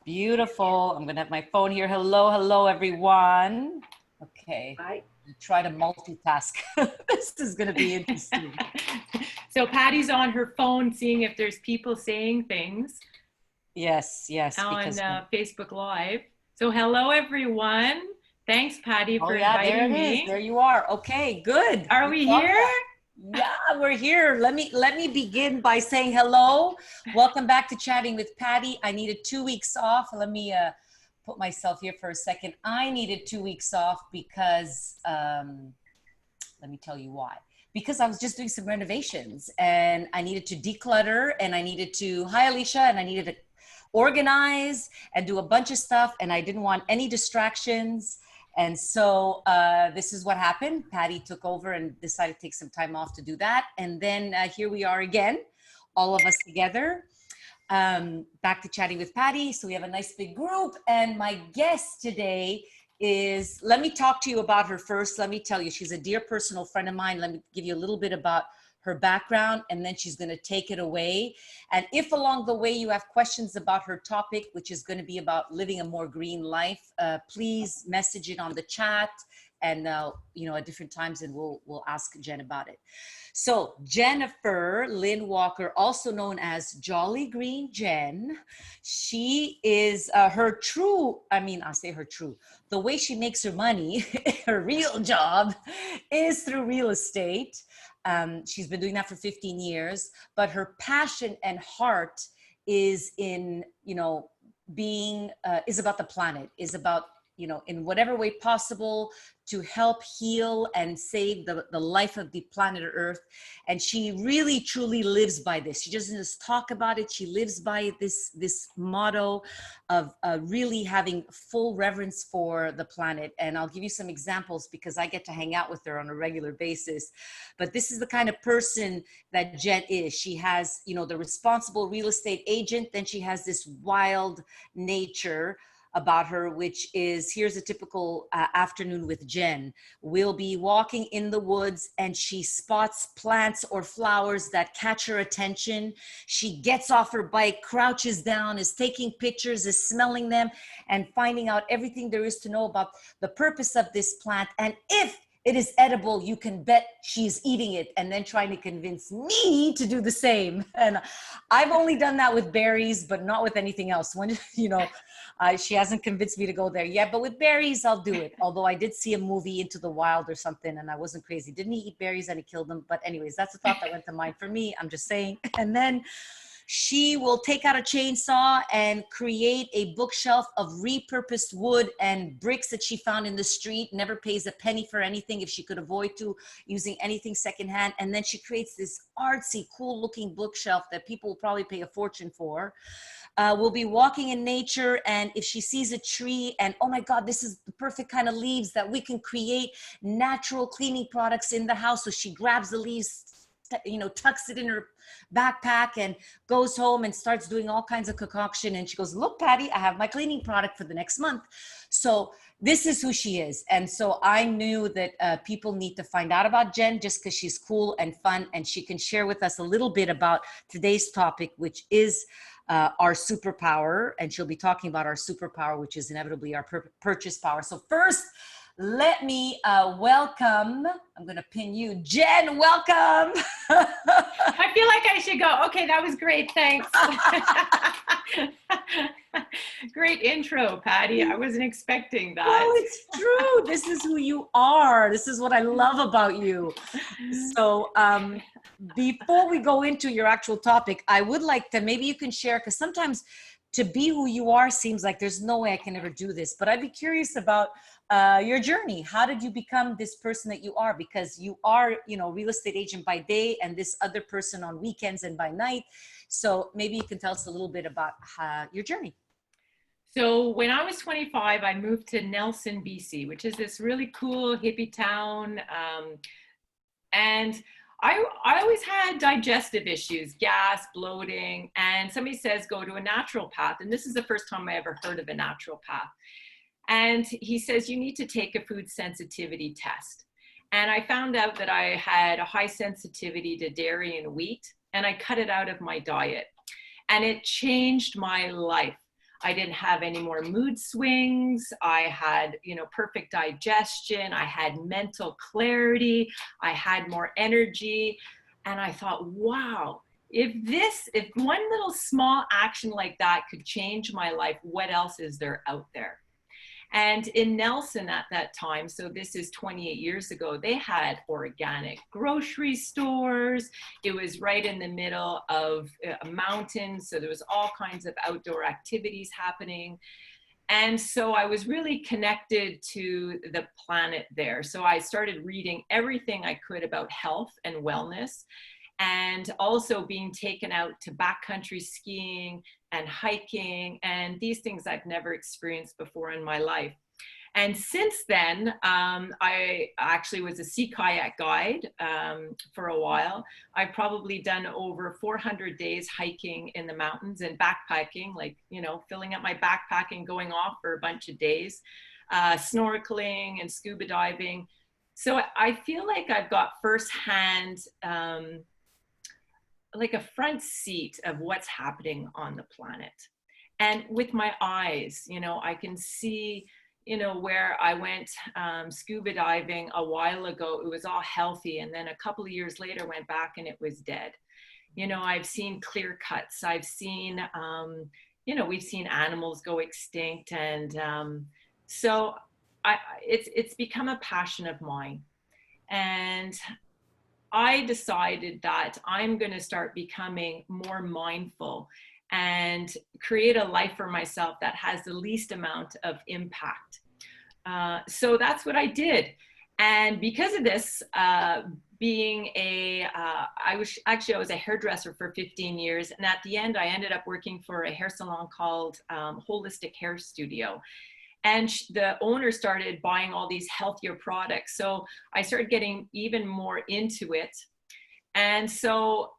Beautiful. I'm going to have my phone here. Hello, hello, everyone. Okay. Hi. Try to multitask. This is going to be interesting. So Patty's on her phone seeing if there's people saying things Yes, yes, on because Facebook Live. So hello, everyone. Thanks, Patty, oh for yeah, there inviting it is. me. There you are. Okay, good. Are We we saw here? that. Yeah, we're here. Let me begin by saying hello. Welcome back to Chatting with Patty. I needed 2 weeks off. Let me put myself here for a second. I needed 2 weeks off because let me tell you why. Because I was just doing some renovations and I needed to declutter and I needed to, hi Alicia, and I needed to organize and do a bunch of stuff and I didn't want any distractions. And so this is what happened. Patty took over and decided to take some time off to do that. And then here we are again, all of us together, back to Chatting with Patty. So we have a nice big group. And my guest today is, let me talk to you about her first. Let me tell you, she's a dear personal friend of mine. Let me give you a little bit about her background, and then she's going to take it away. And if along the way you have questions about her topic, which is going to be about living a more green life, please message it on the chat and at different times, and we'll ask Jen about it. So Jennifer Lynn Walker, also known as Jolly Green Jenn, she is her true, I say her true, the way she makes her money, her real job is through real estate. She's been doing that for 15 years, but her passion and heart is in, being, is about the planet, is about, in whatever way possible to help heal and save the life of the planet Earth. And she really, truly lives by this. She doesn't just talk about it. She lives by this motto of really having full reverence for the planet. And I'll give you some examples because I get to hang out with her on a regular basis. But this is the kind of person that Jen is. She has, the responsible real estate agent. Then she has this wild nature about her, which is, here's a typical afternoon with Jen. We'll be walking in the woods and she spots plants or flowers that catch her attention. She gets off her bike, crouches down, is taking pictures, is smelling them, and finding out everything there is to know about the purpose of this plant. And if it is edible, you can bet she's eating it and then trying to convince me to do the same. And I've only done that with berries, but not with anything else. When, she hasn't convinced me to go there yet, but with berries, I'll do it. Although I did see a movie, Into the Wild or something, and I wasn't crazy. Didn't he eat berries and he killed them? But anyways, that's a thought that went to mind for me. I'm just saying. And then she will take out a chainsaw and create a bookshelf of repurposed wood and bricks that she found in the street, never pays a penny for anything if she could avoid to using anything secondhand. And then she creates this artsy, cool looking bookshelf that people will probably pay a fortune for. We'll be walking in nature, and if she sees a tree and, oh my God, this is the perfect kind of leaves that we can create natural cleaning products in the house. So she grabs the leaves, tucks it in her backpack and goes home and starts doing all kinds of concoction. And she goes, look, Patty, I have my cleaning product for the next month. So this is who she is. And so I knew that people need to find out about Jen just because she's cool and fun. And she can share with us a little bit about today's topic, which is our superpower. And she'll be talking about our superpower, which is inevitably our purchase power. So first, let me welcome, I'm going to pin you, Jen, welcome. I feel like I should go. Okay, that was great. Thanks. Great intro, Patty. I wasn't expecting that. Oh, it's true. This is who you are. This is what I love about you. So before we go into your actual topic, I would like to, maybe you can share, because sometimes to be who you are seems like there's no way I can ever do this, but I'd be curious about your journey. How did you become this person that you are? Because you are, real estate agent by day and this other person on weekends and by night. So maybe you can tell us a little bit about your journey. So when I was 25, I moved to Nelson, BC, which is this really cool hippie town. And I always had digestive issues, gas, bloating, and somebody says, go to a naturopath. And this is the first time I ever heard of a naturopath. And he says, you need to take a food sensitivity test. And I found out that I had a high sensitivity to dairy and wheat, and I cut it out of my diet. And it changed my life. I didn't have any more mood swings. I had, perfect digestion. I had mental clarity. I had more energy. And I thought, wow, if one little small action like that could change my life, what else is there out there? And in Nelson at that time, so this is 28 years ago, they had organic grocery stores. It was right in the middle of a mountain, so there was all kinds of outdoor activities happening. And so I was really connected to the planet there. So I started reading everything I could about health and wellness, and also being taken out to backcountry skiing and hiking, and these things I've never experienced before in my life. And since then, I actually was a sea kayak guide for a while. I've probably done over 400 days hiking in the mountains and backpacking, like, filling up my backpack and going off for a bunch of days, snorkeling and scuba diving. So I feel like I've got firsthand, like a front seat of what's happening on the planet. And with my eyes, I can see, where I went scuba diving a while ago, it was all healthy. And then a couple of years later, went back and it was dead. I've seen clear cuts. I've seen, we've seen animals go extinct. And so it's become a passion of mine. And I decided that I'm going to start becoming more mindful and create a life for myself that has the least amount of impact. So that's what I did. And because of this, I was a hairdresser for 15 years. And at the end, I ended up working for a hair salon called Holistic Hair Studio. And the owner started buying all these healthier products. So I started getting even more into it. And so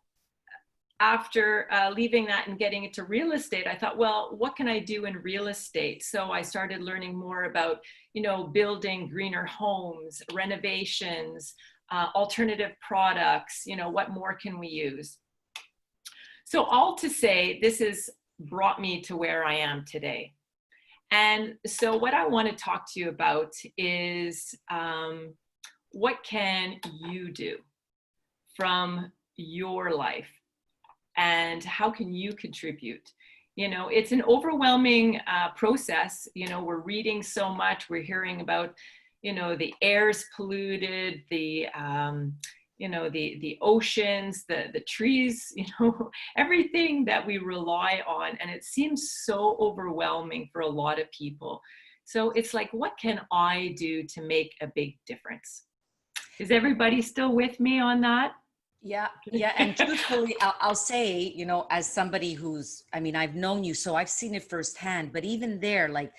after leaving that and getting into real estate, I thought, well, what can I do in real estate? So I started learning more about, building greener homes, renovations, alternative products, what more can we use? So all to say, this has brought me to where I am today. And so what I want to talk to you about is what can you do from your life and how can you contribute? It's an overwhelming process. We're reading so much, we're hearing about, the air's polluted, the oceans, the trees, everything that we rely on. And it seems so overwhelming for a lot of people. So it's like, what can I do to make a big difference? Is everybody still with me on that? Yeah. And truthfully, I'll say, as somebody I've known you, so I've seen it firsthand, but even there, like,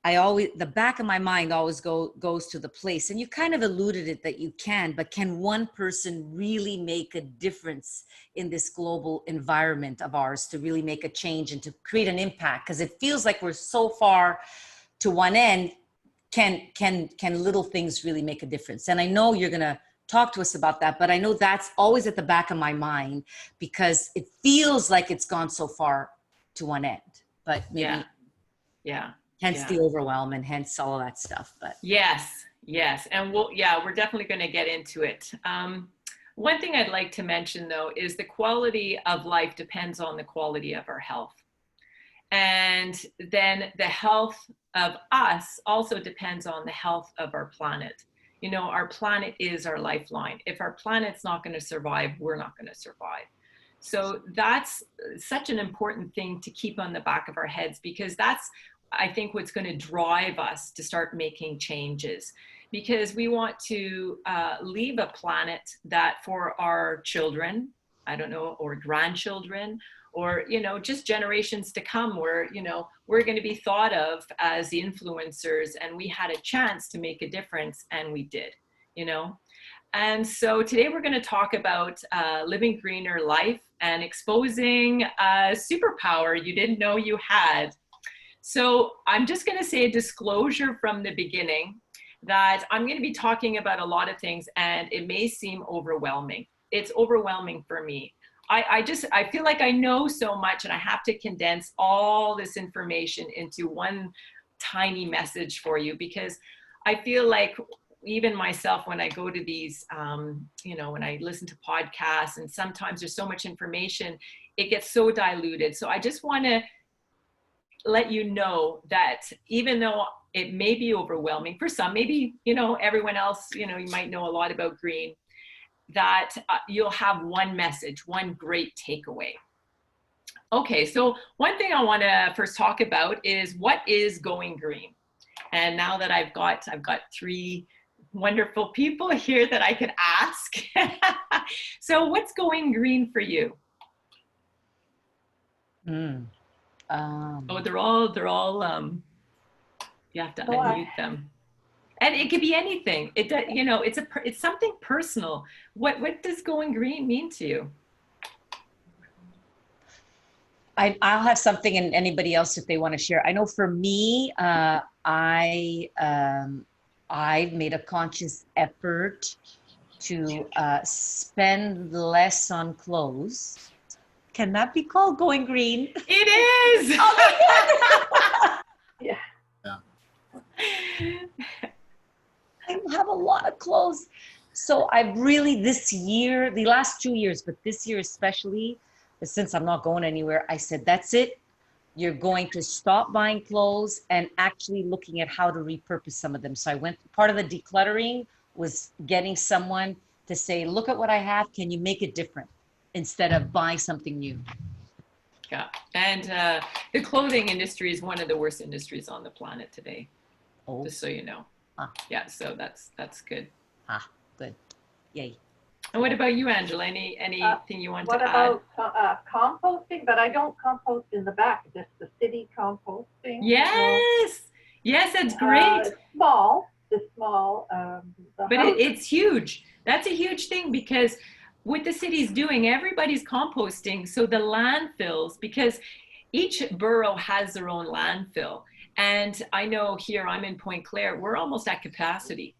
the back of my mind always goes to the place, and you kind of alluded it that you but can one person really make a difference in this global environment of ours to really make a change and to create an impact? Because it feels like we're so far to one end. Can little things really make a difference? And I know you're going to talk to us about that, but I know that's always at the back of my mind because it feels like it's gone so far to one end, but maybe hence the overwhelm and hence all that stuff. But yes. And we're definitely going to get into it. One thing I'd like to mention though, is the quality of life depends on the quality of our health. And then the health of us also depends on the health of our planet. Our planet is our lifeline. If our planet's not going to survive, we're not going to survive. So that's such an important thing to keep on the back of our heads, because that's, I think, what's going to drive us to start making changes, because we want to leave a planet that for our children, or grandchildren, or, just generations to come, where, we're going to be thought of as the influencers, and we had a chance to make a difference, and we did, And so today we're going to talk about living greener life and exposing a superpower you didn't know you had. So I'm just going to say a disclosure from the beginning that I'm going to be talking about a lot of things, and it may seem overwhelming. It's overwhelming for me. I feel like I know so much and I have to condense all this information into one tiny message for you, because I feel like even myself, when I go to these, when I listen to podcasts, and sometimes there's so much information, it gets so diluted. So I just want to let you know that even though it may be overwhelming for some, maybe, everyone else, you might know a lot about green, that you'll have one message, one great takeaway. Okay, so one thing I want to first talk about is, what is going green? And now that I've got 3 wonderful people here that I could ask. So what's going green for you? They're all you have to unmute them. And it could be anything. It's something personal. What does going green mean to you? I'll have something, and anybody else if they want to share. I know for me, I made a conscious effort to spend less on clothes. Can that be called going green? It is. Oh my God. Yeah. I have a lot of clothes. So I've really, this year, the last 2 years, but this year especially, since I'm not going anywhere, I said, that's it. You're going to stop buying clothes and actually looking at how to repurpose some of them. So part of the decluttering was getting someone to say, look at what I have. Can you make it different instead of buying something new? Yeah. And the clothing industry is one of the worst industries on the planet today. Oh. Just so you know. Yeah. So that's good. Good. Yay. And what about you, Angela? Anything you want to add? What about composting? But I don't compost in the back, just the city composting. Yes. Yes, that's great. Small. But it's huge. That's a huge thing, because what the city's doing, everybody's composting. So the landfills, because each borough has their own landfill. And I know here, I'm in Point Claire, we're almost at capacity.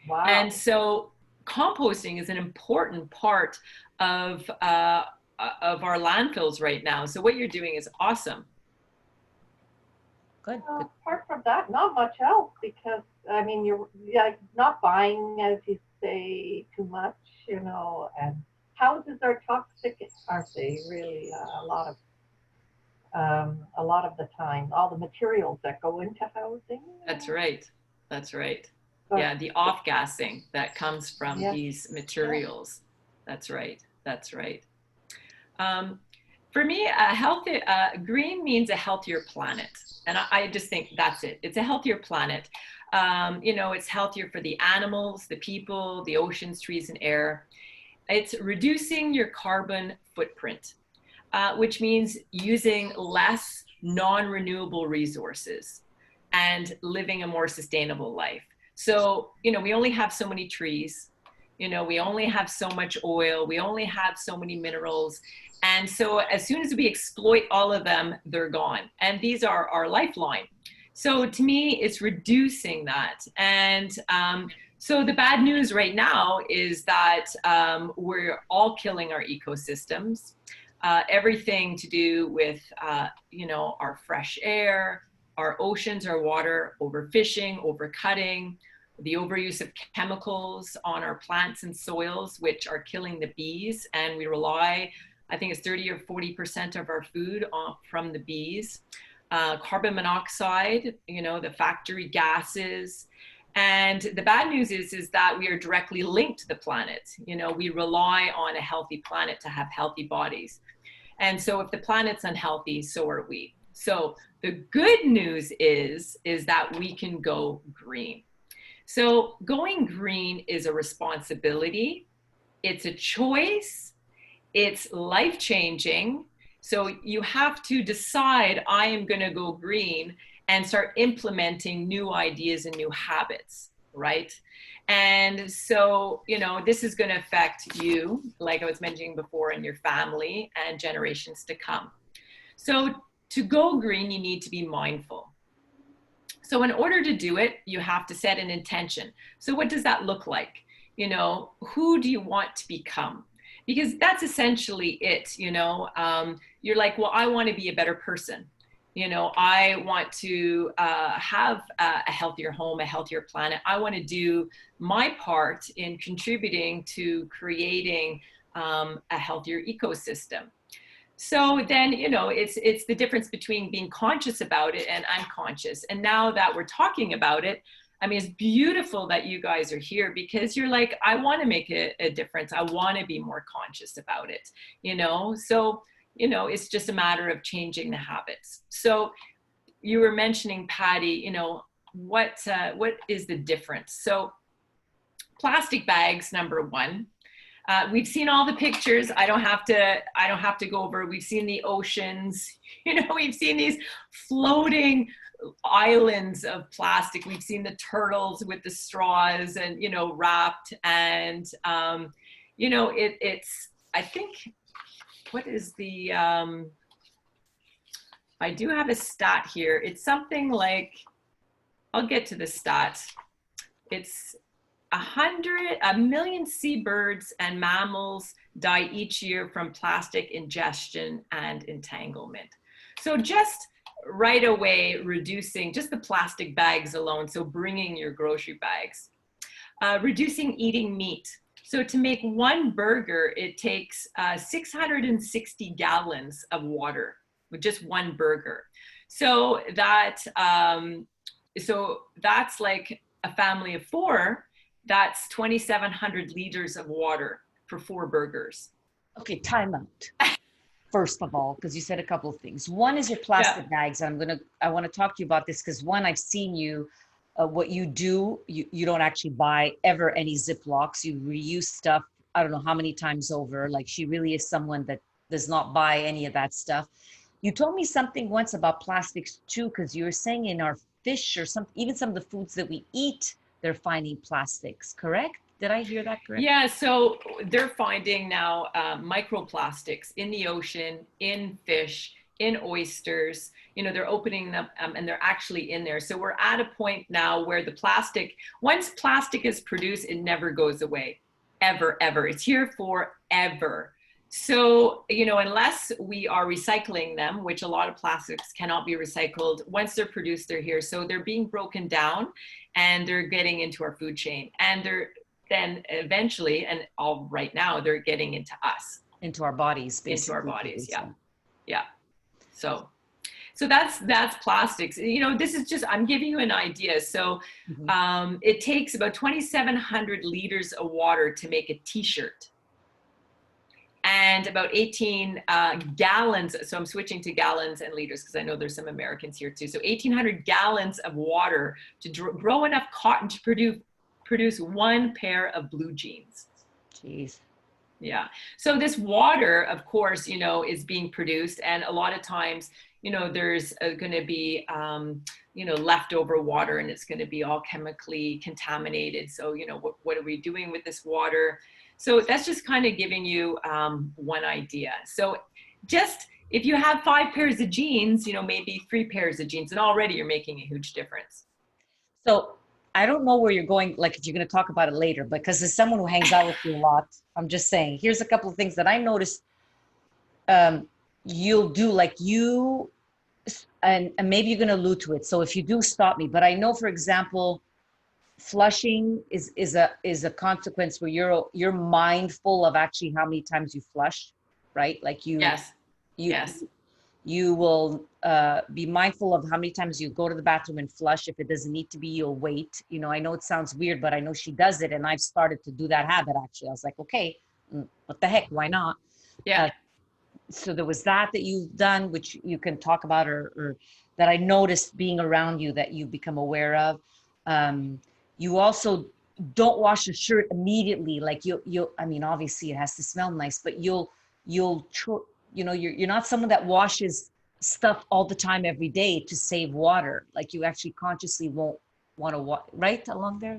Wow. And so composting is an important part of our landfills right now. So what you're doing is awesome. Good. Apart from that, not much else, because I mean, you're not buying, as you say, too much, and houses are toxic, aren't they? Really, a lot of the time, all the materials that go into housing. That's right. Yeah, the off-gassing that comes from these materials. That's right. For me, green means a healthier planet. And I just think that's it. It's a healthier planet. It's healthier for the animals, the people, the oceans, trees, and air. It's reducing your carbon footprint, which means using less non-renewable resources and living a more sustainable life. So, we only have so many trees, we only have so much oil, we only have so many minerals. And so as soon as we exploit all of them, they're gone. And these are our lifeline. So to me, it's reducing that. And so the bad news right now is that we're all killing our ecosystems. Everything to do with, our fresh air, our oceans, our water, overfishing, overcutting, the overuse of chemicals on our plants and soils, which are killing the bees. And we rely, I think it's 30 or 40% of our food from the bees. Carbon monoxide, the factory gases. And the bad news is that we are directly linked to the planet. We rely on a healthy planet to have healthy bodies. And so if the planet's unhealthy, so are we. So the good news is that we can go green. So going green is a responsibility. It's a choice. It's life-changing. So you have to decide, I am going to go green, and start implementing new ideas and new habits, right? And so, this is going to affect you, like I was mentioning before, and your family and generations to come. So to go green, you need to be mindful. So in order to do it, you have to set an intention. So what does that look like? Who do you want to become? because that's essentially it, you know. You're like, well, I want to be a better person. You know, I want to have a healthier home, a healthier planet. I want to do my part in contributing to creating a healthier ecosystem. So then, you know, it's the difference between being conscious about it and unconscious. And now that we're talking about it, I mean, it's beautiful that you guys are here, because you're like, I want to make a difference. I want to be more conscious about it, you know? So, you know, it's just a matter of changing the habits. So you were mentioning, Patty, you know, what is the difference? So plastic bags, number one. We've seen all the pictures. I don't have to go over. We've seen the oceans. You know, we've seen these floating islands of plastic. We've seen the turtles with the straws and, you know, wrapped. And, you know, it's, I think, what is the, I do have a stat here. It's something like, I'll get to the stat. It's 1 million seabirds and mammals die each year from plastic ingestion and entanglement. So just right away, reducing just the plastic bags alone. So bringing your grocery bags, reducing eating meat. So to make one burger, it takes 660 gallons of water with just one burger. So that's like a family of 4. That's 2,700 liters of water for 4 burgers. Okay, time out. First of all, because you said a couple of things. One is your plastic bags. And I want to talk to you about this because, one, I've seen you, what you do, you don't actually buy ever any Ziplocs. You reuse stuff, I don't know how many times over. Like, she really is someone that does not buy any of that stuff. You told me something once about plastics too, because you were saying in our fish or even some of the foods that we eat, they're finding plastics, correct? Did I hear that correct? Yeah, so they're finding now microplastics in the ocean, in fish, in oysters. You know, they're opening them and they're actually in there. So we're at a point now where the plastic, once plastic is produced, it never goes away, ever, ever. It's here forever. So, you know, unless we are recycling them, which a lot of plastics cannot be recycled, once they're produced, they're here. So they're being broken down and they're getting into our food chain. And they're then eventually, and all right now, they're getting into us. Into our bodies, basically. Into our bodies, yeah. Yeah. So that's plastics. You know, this is just, I'm giving you an idea. So it takes about 2,700 liters of water to make a t-shirt. And about 18 gallons, so I'm switching to gallons and liters because I know there's some Americans here too. So 1,800 gallons of water to grow enough cotton to produce 1 pair of blue jeans. Jeez. Yeah. So this water, of course, you know, is being produced, and a lot of times, you know, there's going to be, you know, leftover water, and it's going to be all chemically contaminated. So, you know, what are we doing with this water? So that's just kind of giving you one idea. So just if you have 5 pairs of jeans, you know, maybe 3 pairs of jeans, and already you're making a huge difference. So I don't know where you're going, like if you're going to talk about it later, because as someone who hangs out with you a lot, I'm just saying, here's a couple of things that I noticed you'll do, like you, and maybe you're going to allude to it. So if you do, stop me. But I know, for example, flushing is a consequence where you're mindful of actually how many times you flush, right? Like Yes. You will be mindful of how many times you go to the bathroom and flush. If it doesn't need to be, you'll wait. You know, I know it sounds weird, but I know she does it, and I've started to do that habit. Actually, I was like, okay, what the heck, why not? Yeah. So there was that you've done, which you can talk about, or that I noticed being around you that you've become aware of. You also don't wash a shirt immediately. Like you'll, I mean, obviously it has to smell nice, but you're not someone that washes stuff all the time every day to save water. Like you actually consciously won't want to right along there.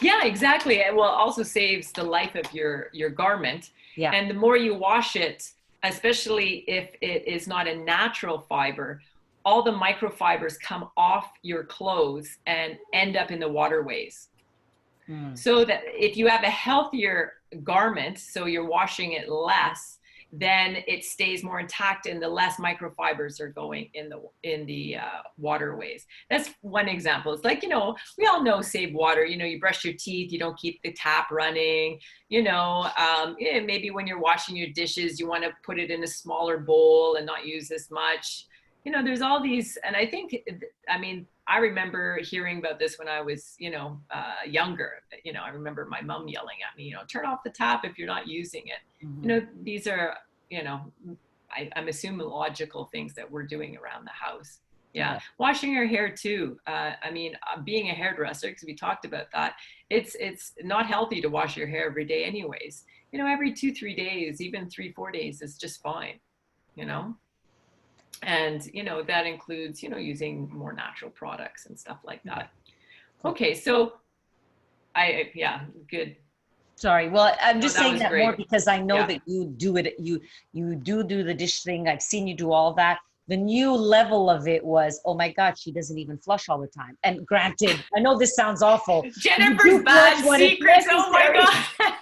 Yeah, exactly. It will also saves the life of your garment. Yeah. And the more you wash it, especially if it is not a natural fiber, all the microfibers come off your clothes and end up in the waterways. So that if you have a healthier garment, so you're washing it less, then it stays more intact and the less microfibers are going in the waterways. That's one example. It's like, you know, we all know save water. You know, you brush your teeth, you don't keep the tap running. You know, yeah, maybe when you're washing your dishes, you want to put it in a smaller bowl and not use as much. You know, there's all these, and I think, I mean, I remember hearing about this when I was, you know, younger. You know, I remember my mom yelling at me, you know, turn off the tap if you're not using it. Mhm. You know, these are, you know, I'm assuming logical things that we're doing around the house. Yeah. Washing your hair too. I mean, being a hairdresser, because we talked about that, it's not healthy to wash your hair every day anyways. You know, every 2-3 days, even 3-4 days is just fine, you know? And, you know, that includes, you know, using more natural products and stuff like that. Okay, so yeah, good. Sorry. Well, I'm just that saying was that more great. because I know Yeah. that you do it. You do the dish thing. I've seen you do all that. The new level of it was, oh my God, she doesn't even flush all the time. And granted, I know this sounds awful. Jennifer's bad secrets. Oh my God.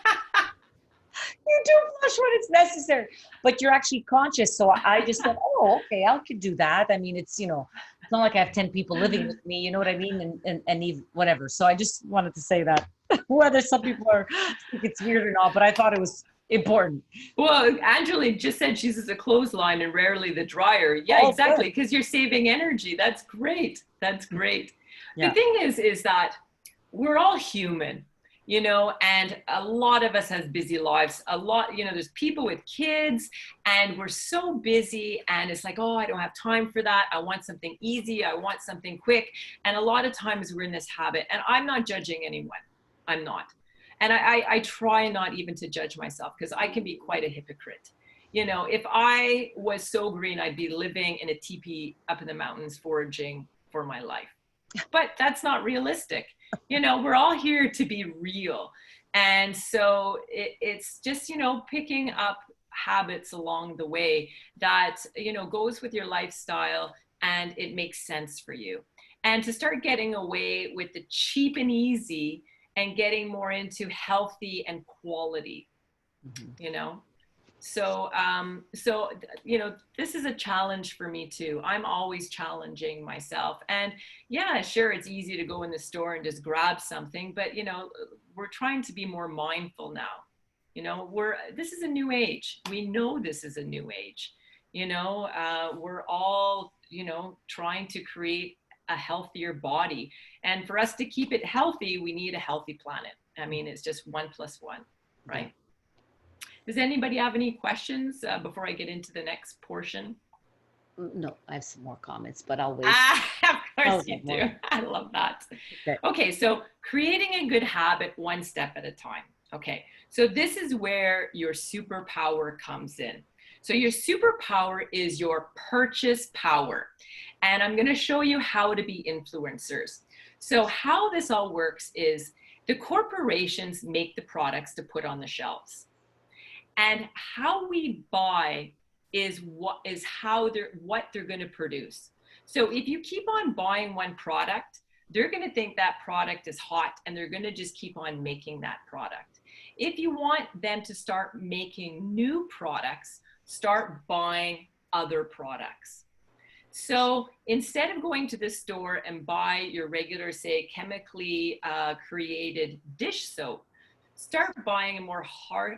You do flush when it's necessary, but you're actually conscious. So I just thought, oh, okay, I could do that. I mean, it's, you know, it's not like I have 10 people living with me, you know what I mean? And even whatever. So I just wanted to say that, whether some people think it's weird or not, but I thought it was important. Well, Angela just said she uses a clothesline and rarely the dryer. Yeah, exactly. Because you're saving energy. That's great. That's great. Yeah. The thing is that we're all human, you know, and a lot of us have busy lives. A lot, you know, there's people with kids and we're so busy and it's like, oh, I don't have time for that. I want something easy. I want something quick. And a lot of times we're in this habit, and I'm not judging anyone. I'm not. And I try not even to judge myself because I can be quite a hypocrite. You know, if I was so green, I'd be living in a teepee up in the mountains foraging for my life. But that's not realistic. You know, we're all here to be real. And so it's just, you know, picking up habits along the way that, you know, goes with your lifestyle and it makes sense for you. And to start getting away with the cheap and easy and getting more into healthy and quality, you know? So, you know, this is a challenge for me too. I'm always challenging myself. And yeah, sure, it's easy to go in the store and just grab something, but you know, we're trying to be more mindful now. You know, this is a new age. We know this is a new age. You know, we're all, you know, trying to create a healthier body. And for us to keep it healthy, we need a healthy planet. I mean, it's just 1 + 1, right? Does anybody have any questions before I get into the next portion? No, I have some more comments, but I'll wait. Of course you do. I love that. Okay, so creating a good habit 1 step at a time. Okay, so this is where your superpower comes in. So your superpower is your purchase power. And I'm going to show you how to be influencers. So how this all works is the corporations make the products to put on the shelves. And how we buy is what they're going to produce. So if you keep on buying one product, they're going to think that product is hot and they're going to just keep on making that product. If you want them to start making new products, start buying other products. So instead of going to the store and buy your regular, say, chemically created dish soap, start buying a more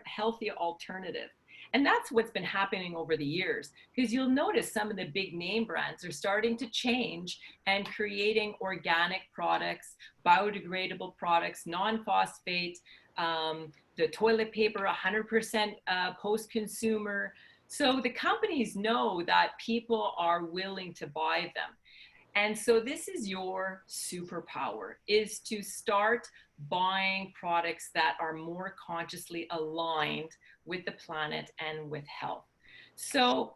healthy alternative. And that's what's been happening over the years, because you'll notice some of the big name brands are starting to change and creating organic products, biodegradable products, non-phosphate, the toilet paper, 100% post-consumer. So the companies know that people are willing to buy them. And so this is your superpower, is to start buying products that are more consciously aligned with the planet and with health. So,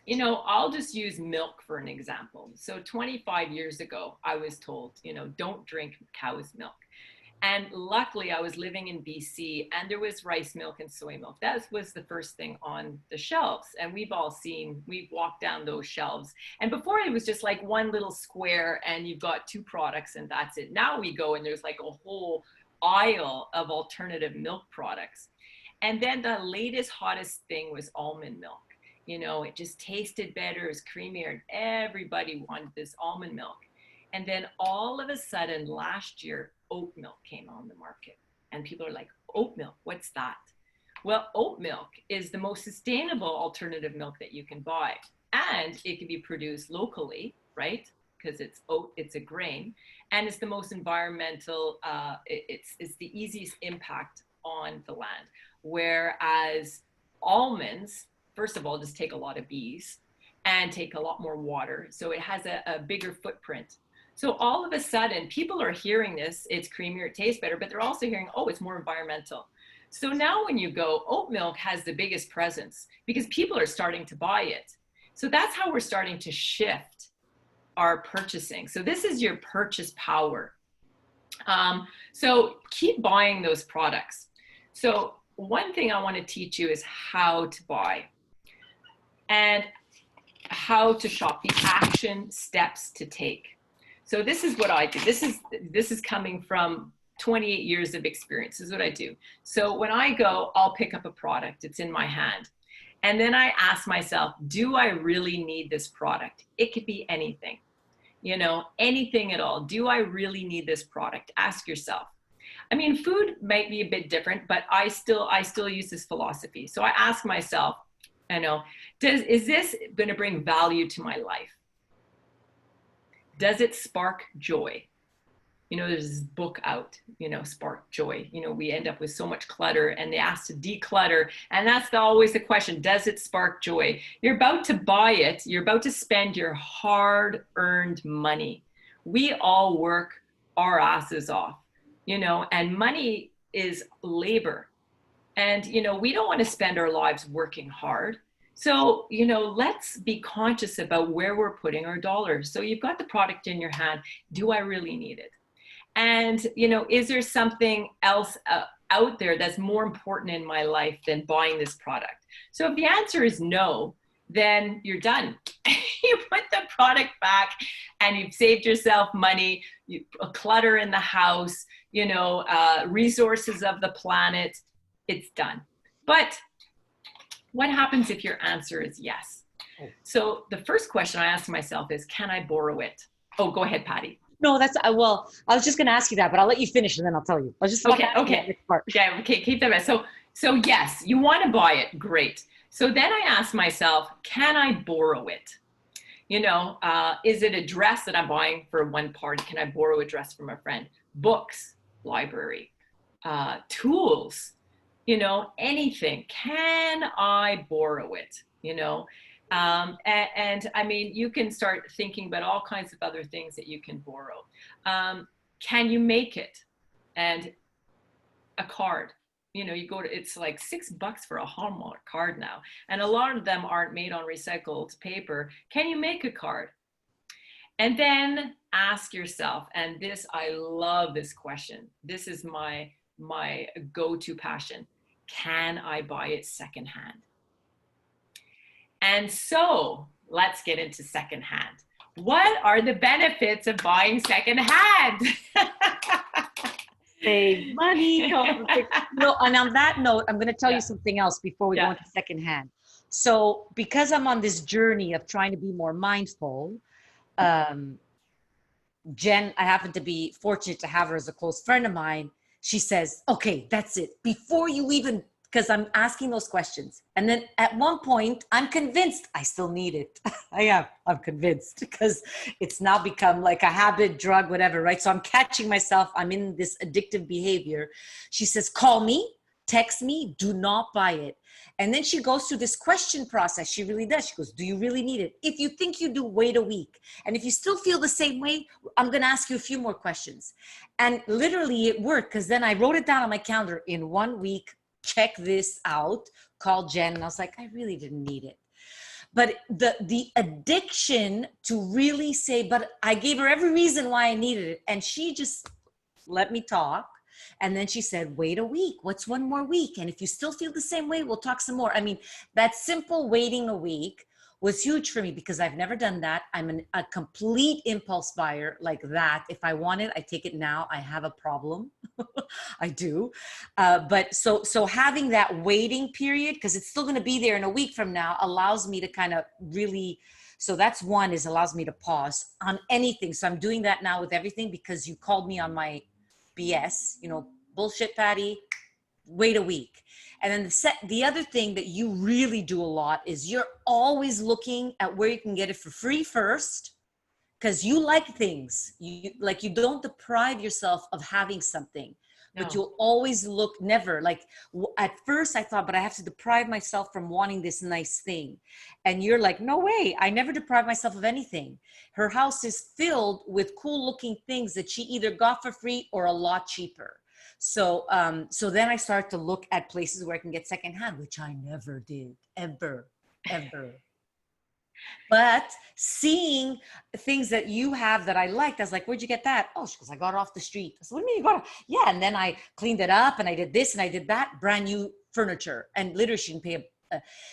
you know, I'll just use milk for an example. So 25 years ago, I was told, you know, don't drink cow's milk. And luckily I was living in BC and there was rice milk and soy milk. That was the first thing on the shelves. And we've walked down those shelves. And before it was just like one little square and you've got 2 products and that's it. Now we go and there's like a whole aisle of alternative milk products. And then the latest, hottest thing was almond milk. You know, it just tasted better, it was creamier, and everybody wanted this almond milk. And then all of a sudden last year, oat milk came on the market. And people are like, oat milk, what's that? Well, oat milk is the most sustainable alternative milk that you can buy. And it can be produced locally, right? Because it's oat, it's a grain. And it's the most environmental, it's the easiest impact on the land. Whereas almonds, first of all, just take a lot of bees and take a lot more water. So it has a bigger footprint. So all of a sudden, people are hearing this, it's creamier, it tastes better, but they're also hearing, oh, it's more environmental. So now when you go, oat milk has the biggest presence because people are starting to buy it. So that's how we're starting to shift our purchasing. So this is your purchase power. So keep buying those products. So one thing I want to teach you is how to buy and how to shop, the action steps to take. So this is what I do. This is coming from 28 years of experience. This is what I do. So when I go, I'll pick up a product. It's in my hand. And then I ask myself, do I really need this product? It could be anything, you know, anything at all. Do I really need this product? Ask yourself. I mean, food might be a bit different, but I still use this philosophy. So I ask myself, I know, is this going to bring value to my life? Does it spark joy? You know, there's this book out, you know, Spark Joy. You know, we end up with so much clutter and they ask to declutter. And that's always the question, does it spark joy? You're about to buy it. You're about to spend your hard-earned money. We all work our asses off, you know, and money is labor. And, you know, we don't want to spend our lives working hard. So, you know, let's be conscious about where we're putting our dollars. So you've got the product in your hand. Do I really need it? And, you know, is there something else out there that's more important in my life than buying this product? So if the answer is no, then you're done. You put the product back and you've saved yourself money, you clutter in the house, you know, resources of the planet, it's done. But what happens if your answer is yes? So the first question I ask myself is, can I borrow it? Oh, go ahead, Patty. No, that's, well, I was just going to ask you that, but I'll let you finish and then I'll tell you. I'll just okay. Yeah, okay, keep that. So yes, you want to buy it, great. So then I ask myself, can I borrow it? You know, is it a dress that I'm buying for one party? Can I borrow a dress from a friend? Books, library, tools, you know, anything. Can I borrow it? You know, and I mean, you can start thinking about all kinds of other things that you can borrow. Can you make it? And a card, you know, you go to, it's like $6 for a Hallmark card now. And a lot of them aren't made on recycled paper. Can you make a card? And then ask yourself, and this, I love this question. This is my go-to passion. Can I buy it secondhand? And so let's get into secondhand. What are the benefits of buying secondhand? save money. No, and on that note, I'm going to tell you something else before we go into secondhand. So because I'm on this journey of trying to be more mindful, Jen, I happen to be fortunate to have her as a close friend of mine. She says, okay, that's it. Before you even, because I'm asking those questions. And then at one point, I'm convinced I still need it. I'm convinced because it's now become like a habit, drug, whatever, right? So I'm catching myself. I'm in this addictive behavior. She says, call me, text me, do not buy it. And then she goes through this question process. She really does. She goes, do you really need it? If you think you do, wait a week. And if you still feel the same way, I'm going to ask you a few more questions. And literally it worked because then I wrote it down on my calendar in 1 week. Check this out, call Jen. And I was like, I really didn't need it. But the addiction to really say, but I gave her every reason why I needed it. And she just let me talk. And then she said, wait a week. What's one more week? And if you still feel the same way, we'll talk some more. I mean, that simple waiting a week was huge for me because I've never done that. I'm a complete impulse buyer like that. If I want it, I take it now. I have a problem. I do. But so having that waiting period, because it's still going to be there in a week from now, allows me to kind of really, so that's one, is allows me to pause on anything. So I'm doing that now with everything, because you called me on my BS, bullshit, Patty, wait a week. And then the other thing that you really do a lot is you're always looking at where you can get it for free first, because you like things. You don't deprive yourself of having something, but No. you'll always look. Never, like, at first I thought, but I have to deprive myself from wanting this nice thing. And you're like, no way, I never deprive myself of anything. Her house is filled with cool looking things that she either got for free or a lot cheaper. So then I start to look at places where I can get secondhand, which I never did, ever. But seeing things that you have that I liked, I was like, where'd you get that? Oh, she goes, I got it off the street. I said, what do you mean you got it? Yeah. And then I cleaned it up and I did this and I did that, brand new furniture. And literally she didn't pay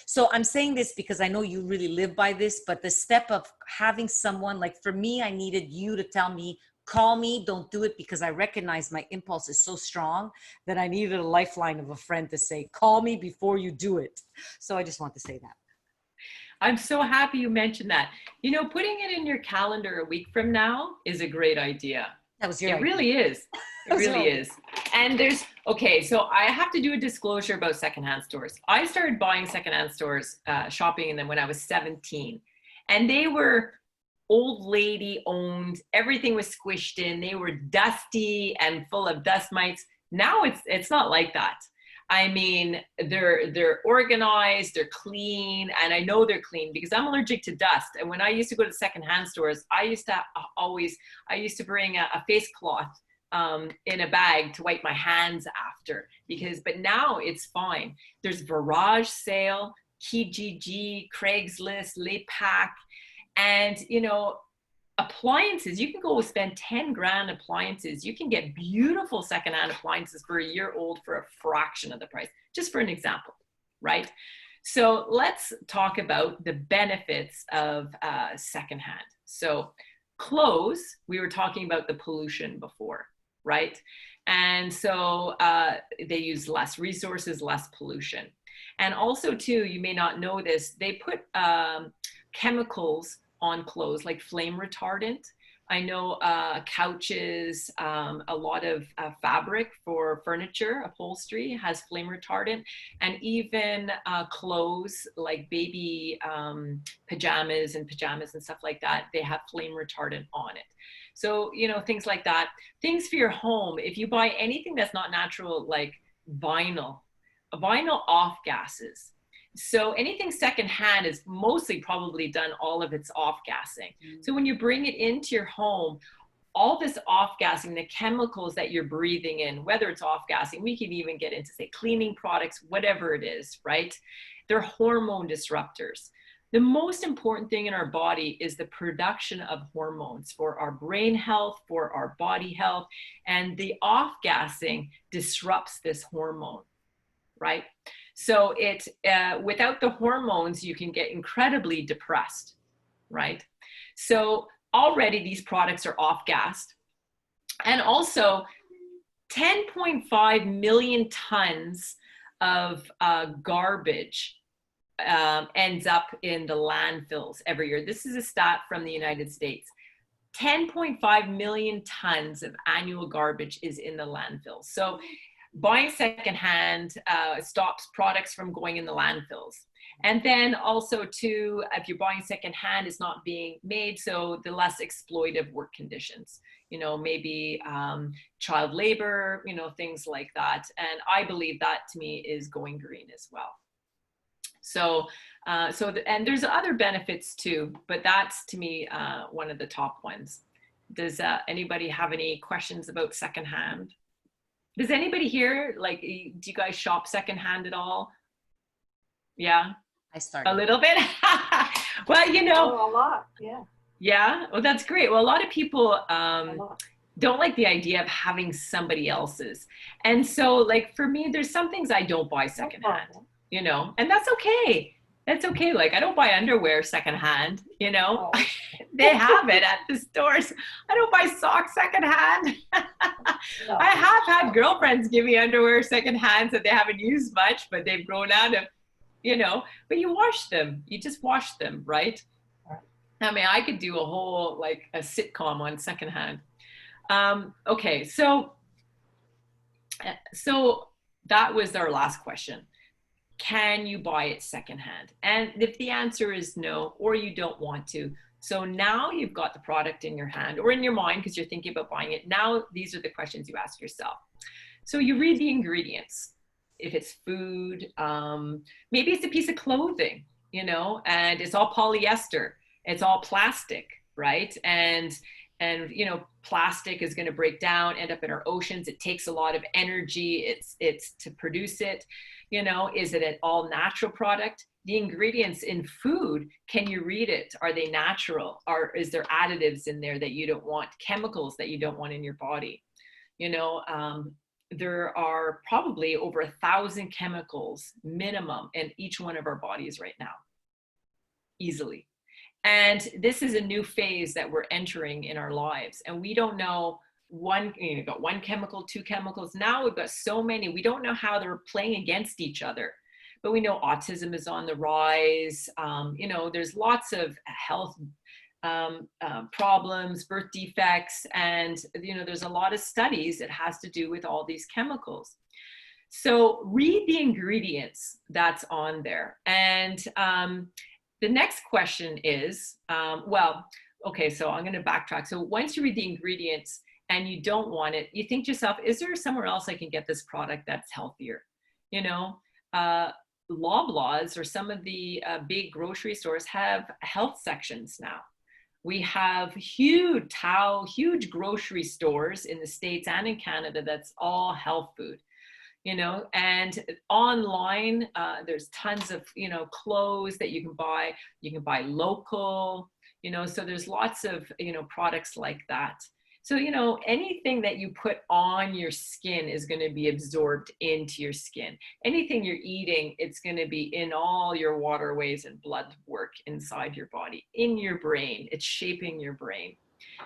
so I'm saying this because I know you really live by this, but the step of having someone, like for me, I needed you to tell me, call me, don't do it, because I recognize my impulse is so strong that I needed a lifeline of a friend to say, call me before you do it. So I just want to say that. I'm so happy you mentioned that. Putting it in your calendar a week from now is a great idea. That was your It idea. Really is. It really is. And so I have to do a disclosure about secondhand stores. I started buying secondhand stores, shopping in them when I was 17. And they were old lady owned. Everything was squished in. They were dusty and full of dust mites. Now it's not like that. I mean, they're organized, they're clean, and I know they're clean because I'm allergic to dust. And when I used to go to secondhand stores, I used to bring a face cloth in a bag to wipe my hands after, but now it's fine. There's garage sale, Kijiji, Craigslist, Laypack, and appliances. You can go spend 10 grand appliances. You can get beautiful secondhand appliances for a year old for a fraction of the price, just for an example, right? So let's talk about the benefits of secondhand. So clothes, we were talking about the pollution before, right? And so they use less resources, less pollution. And also too, you may not know this, they put chemicals on clothes like flame retardant. I know couches, a lot of fabric for furniture, upholstery has flame retardant, and even clothes like baby pajamas and stuff like that, they have flame retardant on it. So, things like that. Things for your home, if you buy anything that's not natural, like vinyl off gases. So anything secondhand is mostly probably done all of its off-gassing. So when you bring it into your home, all this off-gassing, the chemicals that you're breathing in, whether it's off-gassing, we can even get into, say, cleaning products, whatever it is, right? They're hormone disruptors. The most important thing in our body is the production of hormones for our brain health, for our body health, and the off-gassing disrupts this hormone, right? So without the hormones, you can get incredibly depressed, right? So already these products are off-gassed. And also 10.5 million tons of garbage ends up in the landfills every year. This is a stat from the United States. 10.5 million tons of annual garbage is in the landfills. So buying secondhand stops products from going in the landfills. And then also too, if you're buying secondhand, it's not being made, so the less exploitive work conditions, maybe child labor, things like that. And I believe that to me is going green as well. So, and there's other benefits too, but that's to me one of the top ones. Does anybody have any questions about secondhand? Does anybody here, do you guys shop secondhand at all? Yeah? I started. A little bit? Well, Oh, a lot, yeah. Yeah? Well, that's great. Well, a lot of people don't like the idea of having somebody else's. And so, for me, there's some things I don't buy secondhand, and that's okay. That's okay. Like, I don't buy underwear secondhand, you know. Oh, They have it at the stores. I don't buy socks secondhand. no, I have had no. girlfriends give me underwear secondhand that they haven't used much, but they've grown out of, you know, but you wash them. You just wash them, right? Right. I mean, I could do a whole, like a sitcom on secondhand. Okay, so that was our last question. Can you buy it secondhand? And if the answer is no, or you don't want to, so now you've got the product in your hand or in your mind because you're thinking about buying it. Now, these are the questions you ask yourself. So you read the ingredients. If it's food, maybe it's a piece of clothing, you know, and it's all polyester, it's all plastic, right? And you know, plastic is going to break down, end up in our oceans. It takes a lot of energy. It's to produce it. You know, is it an all natural product? The ingredients in food, can you read it? Are they natural? Or is there additives in there that you don't want, chemicals that you don't want in your body? You know, there are probably over 1,000 chemicals minimum in each one of our bodies right now, easily. And this is a new phase that we're entering in our lives. And we don't know one, you know, got one chemical, two chemicals. Now we've got so many, we don't know how they're playing against each other. But we know autism is on the rise. You know, there's lots of health problems, birth defects, and, you know, there's a lot of studies that has to do with all these chemicals. So read the ingredients that's on there. And the next question is, well, okay, so I'm going to backtrack. So once you read the ingredients and you don't want it, you think to yourself, is there somewhere else I can get this product that's healthier? You know, Loblaws or some of the big grocery stores have health sections now. We have huge grocery stores in the States and in Canada that's all health food. You know, and online, there's tons of, you know, clothes that you can buy local, you know, so there's lots of, you know, products like that. So, you know, anything that you put on your skin is going to be absorbed into your skin. Anything you're eating, it's going to be in all your waterways and blood work inside your body, in your brain. It's shaping your brain.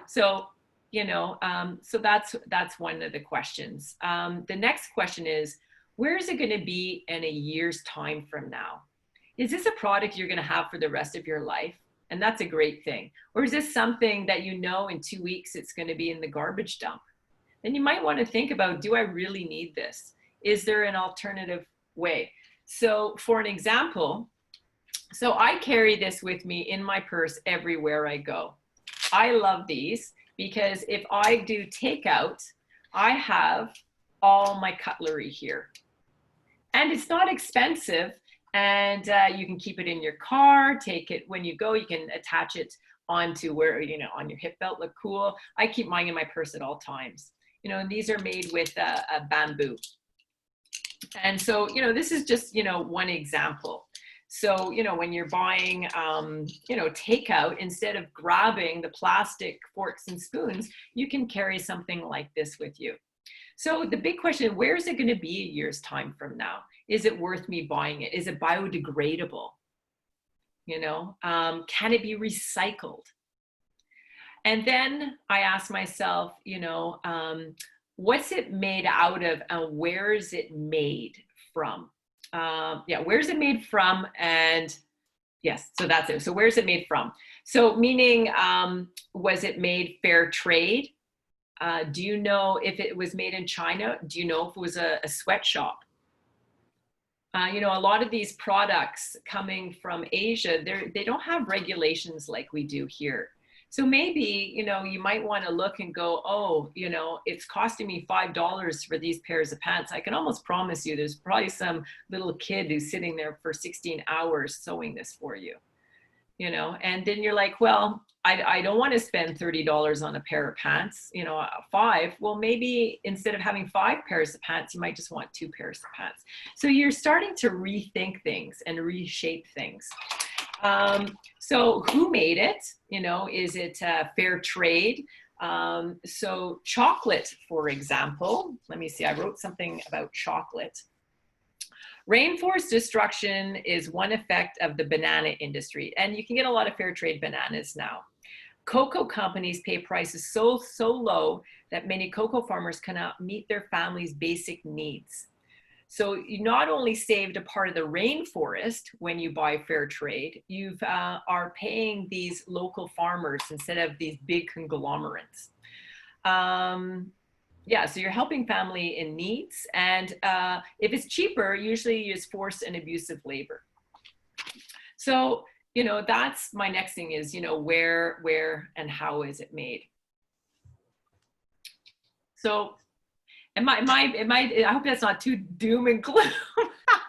So, you know, so that's one of the questions. The next question is, where is it going to be in a year's time from now? Is this a product you're going to have for the rest of your life? And that's a great thing. Or is this something that, you know, in 2 weeks it's going to be in the garbage dump? Then you might want to think about, do I really need this? Is there an alternative way? So for an example, so I carry this with me in my purse everywhere I go. I love these because if I do takeout, I have all my cutlery here. And it's not expensive. And you can keep it in your car, take it when you go, you can attach it onto where, you know, on your hip belt, look cool. I keep mine in my purse at all times. You know, and these are made with a bamboo. And so, you know, this is just, you know, one example. So, you know, when you're buying, you know, takeout, instead of grabbing the plastic forks and spoons, you can carry something like this with you. So the big question, where is it going to be a year's time from now? Is it worth me buying it? Is it biodegradable? You know, can it be recycled? And then I ask myself, you know, what's it made out of and where is it made from? Yeah, where's it made from? And yes, so that's it. So where's it made from? So meaning, was it made fair trade? Do you know if it was made in China? Do you know if it was a sweatshop? You know, a lot of these products coming from Asia, they don't have regulations like we do here. So maybe, you know, you might want to look and go, oh, you know, it's costing me $5 for these pairs of pants. I can almost promise you there's probably some little kid who's sitting there for 16 hours sewing this for you, you know, and then you're like, well, I don't want to spend $30 on a pair of pants, you know, 5. Well, maybe instead of having 5 pairs of pants, you might just want 2 pairs of pants. So you're starting to rethink things and reshape things. So who made it? You know, is it fair trade? So chocolate, for example, let me see, I wrote something about chocolate. Rainforest destruction is one effect of the banana industry, and you can get a lot of fair trade bananas now. Cocoa companies pay prices so low that many cocoa farmers cannot meet their family's basic needs. So you not only saved a part of the rainforest when you buy fair trade, you are paying these local farmers instead of these big conglomerates. Yeah, so you're helping family in needs, and if it's cheaper, usually it's forced and abusive labor. So, you know, that's my next thing is, you know, where, and how is it made? So, I hope that's not too doom and gloom.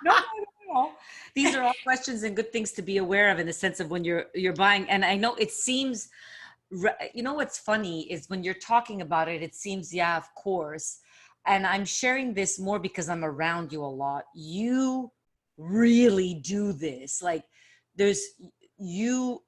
No. These are all questions and good things to be aware of in the sense of when you're buying. And I know it seems, you know, what's funny is when you're talking about it, it seems, yeah, of course. And I'm sharing this more because I'm around you a lot. You really do this. Like you've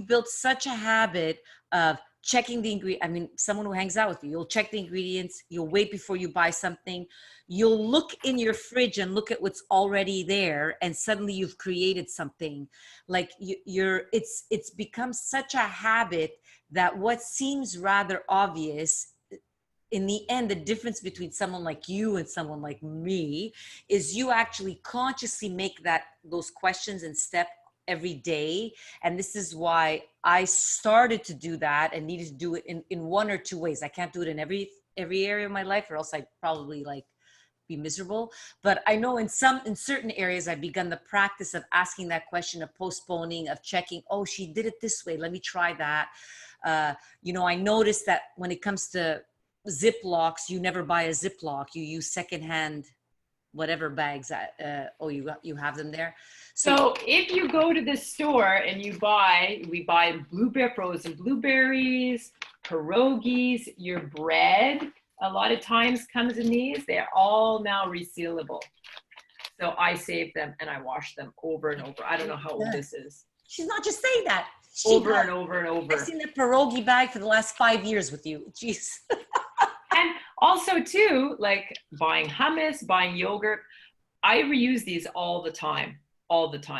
built such a habit of checking the ingredient. I mean, someone who hangs out with you'll check the ingredients. You'll wait before you buy something. You'll look in your fridge and look at what's already there. And suddenly you've created something. Like it's become such a habit that what seems rather obvious, in the end, the difference between someone like you and someone like me is you actually consciously make those questions and step every day. And this is why I started to do that and needed to do it in one or two ways. I can't do it in every area of my life, or else I'd probably like be miserable. But I know in certain areas, I've begun the practice of asking that question, of postponing, of checking, oh, she did it this way, let me try that. You know, I noticed that when it comes to Ziplocs, you never buy a Ziploc, you use secondhand whatever bags that you have them there. So if you go to the store and we buy frozen blueberries, pierogies, your bread, a lot of times comes in these, they're all now resealable. So I save them and I wash them over and over. I don't know how old this is. She's not just saying that. Over and over and over. I've seen the pierogi bag for the last 5 years with you. Jeez. And also too, like buying hummus, buying yogurt, I reuse these all the time.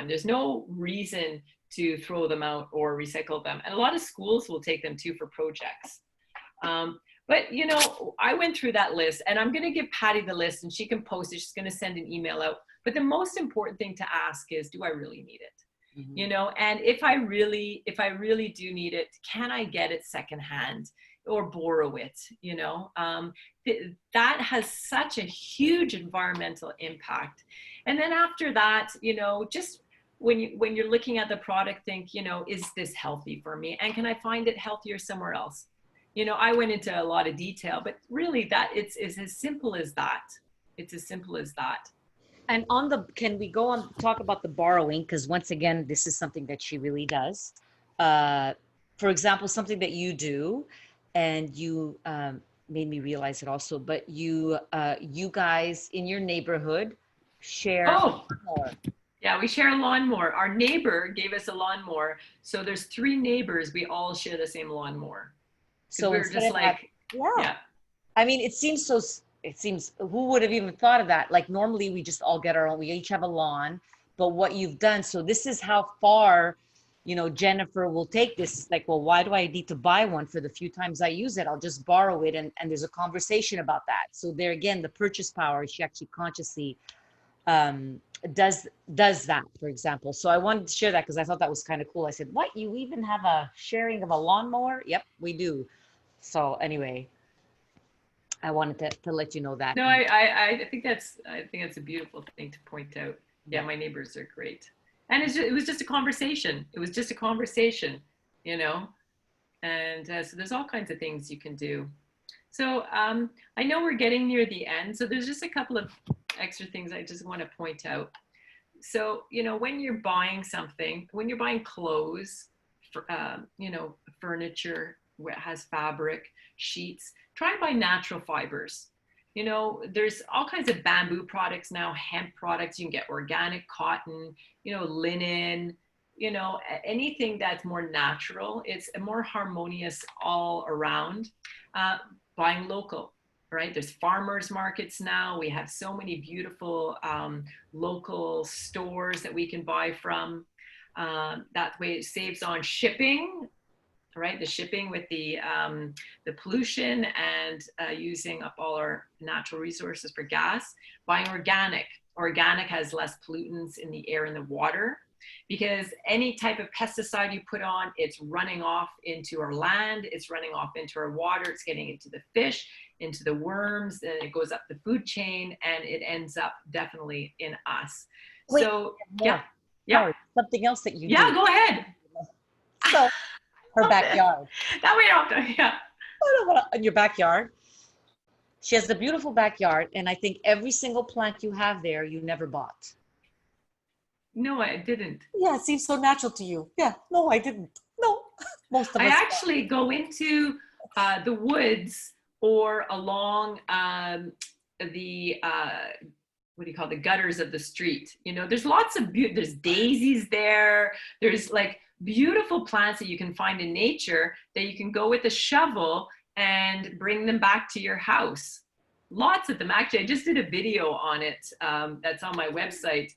There's no reason to throw them out or recycle them. And a lot of schools will take them too for projects. But you know, I went through that list, and I'm going to give Patty the list and she can post it. She's going to send an email out. But the most important thing to ask is, do I really need it? Mm-hmm. You know, and if I really do need it, can I get it secondhand or borrow it? You know, that has such a huge environmental impact. And then after that, you know, just when you're looking at the product, think, you know, is this healthy for me? And can I find it healthier somewhere else? You know, I went into a lot of detail, but really it's as simple as that. It's as simple as that. And can we go on talk about the borrowing? Because once again, this is something that she really does. For example, something that you do, and you made me realize it also, but you guys in your neighborhood share a lawnmower. Yeah, we share a lawnmower. Our neighbor gave us a lawnmower. So there's 3 neighbors. We all share the same lawnmower. So we're just like, yeah. I mean, it seems, who would have even thought of that? Like normally we just all get our own, we each have a lawn, but what you've done, so this is how far, you know, Jennifer will take this. Like, well, why do I need to buy one for the few times I use it? I'll just borrow it. And there's a conversation about that. So there again, the purchase power, she actually consciously does that, for example. So I wanted to share that because I thought that was kind of cool. I said, what, you even have a sharing of a lawnmower? Yep, we do. So anyway, I wanted to let you know that. No, I think that's a beautiful thing to point out. Yeah, my neighbors are great. And it was just a conversation. It was just a conversation, you know? And so there's all kinds of things you can do. So I know we're getting near the end. So there's just a couple of extra things I just want to point out. So, you know, when you're buying something, when you're buying clothes, you know, furniture, where it has fabric, sheets, try and buy natural fibers. You know, there's all kinds of bamboo products now, hemp products. You can get organic cotton, you know, linen, you know, anything that's more natural. It's more harmonious all around. Buying local. right? There's farmers markets now. We have so many beautiful local stores that we can buy from. That way it saves on shipping, right? The shipping with the pollution and using up all our natural resources for gas. Buying organic. Organic has less pollutants in the air and the water, because any type of pesticide you put on, it's running off into our land, it's running off into our water, it's getting into the fish, into the worms, and it goes up the food chain, and it ends up definitely in us. Wait, So yeah, yeah, something else that you yeah, do. go ahead. So her backyard. That way you don't have to, yeah. In your backyard. She has a beautiful backyard, and I think every single plant you have there, you never bought. No, I didn't. Yeah, it seems so natural to you. Yeah, no, I didn't. No, most of I us. actually go into the woods or along the what do you call the gutters of the street. You know, there's lots of there's daisies there. There's like beautiful plants that you can find in nature that you can go with a shovel and bring them back to your house. Lots of them. Actually, I just did a video on it that's on my website.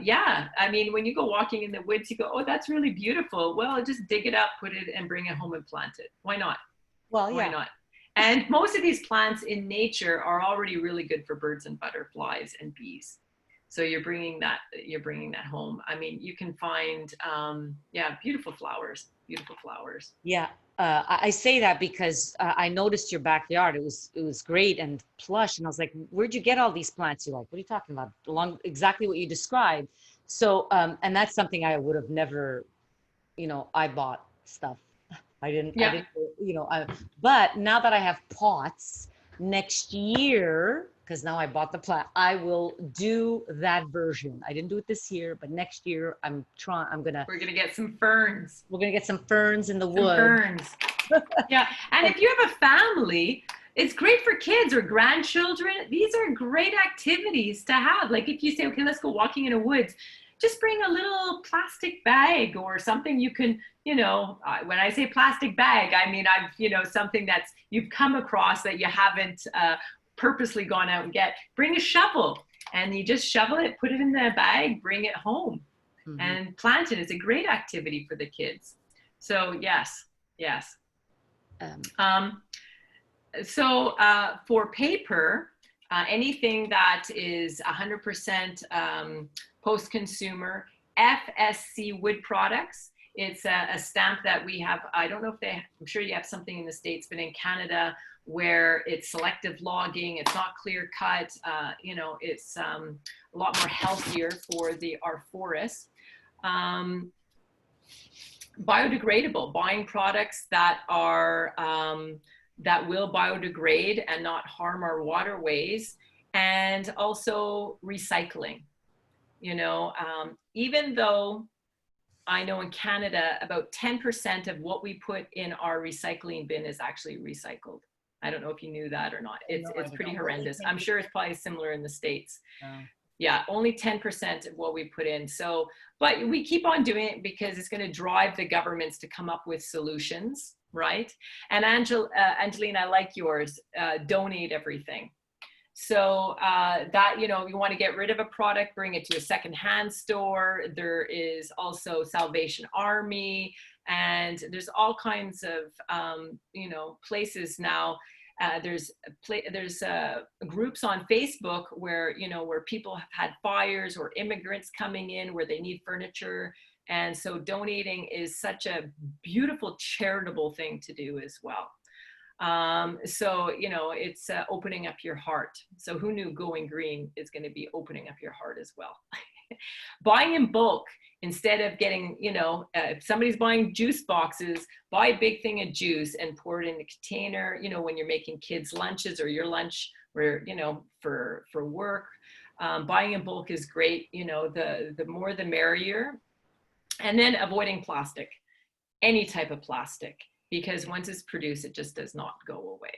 Yeah, I mean, when you go walking in the woods, you go, oh, that's really beautiful. Well, just dig it up, put it, and bring it home and plant it. Why not? Well, Why yeah. not? And most of these plants in nature are already really good for birds and butterflies and bees. So you're bringing that home. I mean, you can find, yeah, beautiful flowers, beautiful flowers. Yeah, I say that because I noticed your backyard. It was great and plush, and I was like, "Where'd you get all these plants?" You're like, "What are you talking about?" Along exactly what you described. So, and that's something I would have never, I bought stuff. I didn't, Yeah. but now that I have pots next year, because now I bought the plant, I will do that version. I didn't do it this year, but next year we're gonna get some ferns. We're gonna get some ferns in the Some woods. ferns. Yeah, and if you have a family, it's great for kids or grandchildren. These are great activities to have. Like if you say, okay, let's go walking in the woods, just bring a little plastic bag or something you can, when I say plastic bag, I mean, something that's you've come across that you haven't purposely gone out and get. Bring a shovel and you just shovel it, put it in the bag, bring it home and plant it. It's a great activity for the kids. So yes. So for paper, anything that is 100% post-consumer, FSC wood products. It's a stamp that we have. I don't know if I'm sure you have something in the States, but in Canada where it's selective logging, it's not clear cut, it's a lot more healthier for our forests. Biodegradable, buying products that are that will biodegrade and not harm our waterways, and also recycling. Even though I know in Canada about 10% of what we put in our recycling bin is actually recycled. I don't know if you knew that or not. It's pretty horrendous. I'm sure it's probably similar in the States. Yeah, only 10% of what we put in. So, but we keep on doing it because it's going to drive the governments to come up with solutions, right? And Angeline, I like yours, donate everything. So that, if you want to get rid of a product, bring it to a secondhand store. There is also Salvation Army, and there's all kinds of, places now. There's groups on Facebook where people have had fires or immigrants coming in where they need furniture, and so donating is such a beautiful charitable thing to do as well. So it's opening up your heart. So who knew going green is going to be opening up your heart as well? Buying in bulk instead of getting, if somebody's buying juice boxes, buy a big thing of juice and pour it in a container, when you're making kids lunches or your lunch where, for work. Buying in bulk is great. The more the merrier. And then avoiding plastic, any type of plastic, because once it's produced, it just does not go away.